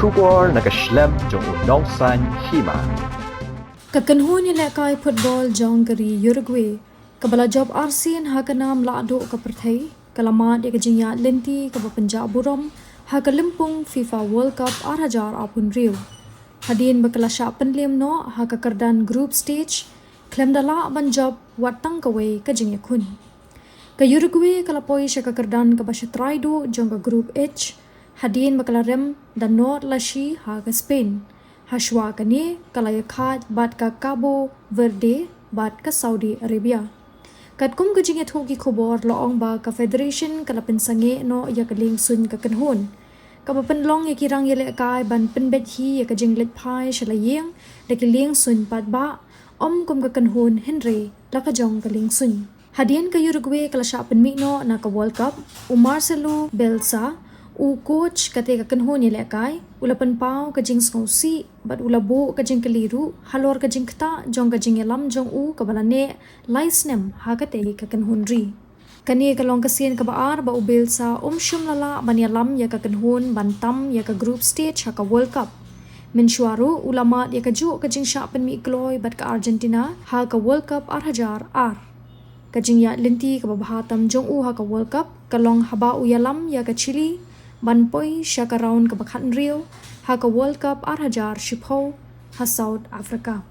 Shubor nakaslem Jong unongsan Hima. Kakanhun ni lekai football Jong dari Uruguay. Kabala job arsin hakanam lado ka perthai. Kalamat ya kajingya lenti ka Punjab burom ha kalimpung FIFA World Cup 2000 apun riu. Hadin bakala sya penlim no ha ka kardan group stage klem dala ban job watang kawai kajingya kun. Ka Uruguay kalapoi sya ka kardan ka basya traido jong ka group H. Hadin bakala rem dan not lashi ha ka Spain. Hashwa kani kalaya khat bat ka Cabo Verde bat ka Saudi Arabia. Katkum kajingya thoki khobor loong ba ka federation kalapin sange no ya kaling sun ka kanhon. Kapapan long ya kirang ya lekay ban penbet hi ya kajing Leit Phai shala Ïing da kiling sun pat ba kum ka kanhon Henry la ka Jong kaling sun. Hadian ka Uruguay kala sya penmi no na ka World Cup Marcelo Belsa u coach kate ka kanhon ya lekay ulapan pau kajing sngosi bat ulabo kajing keliru halor kajing kta jong kajing yalam jong u kabalane laisnem ha kate ka kanhon ri. Kani kalong kasien ka baar ba ubel sa shum lala ban yalam ya ka kanhon bantam ya ka group stage ha ka World Cup. Mensuaru ulama ya ka ju kajing sya penmi kloy bat ka Argentina ha ka World Cup 2000 ar. Kajing ya lenti ka babahatam jong u ha ka World Cup kalong haba u yalam ya ka Chile ban poi sya ka round ka bakhan rio ha ka World Cup 2000 shipho ha South Africa.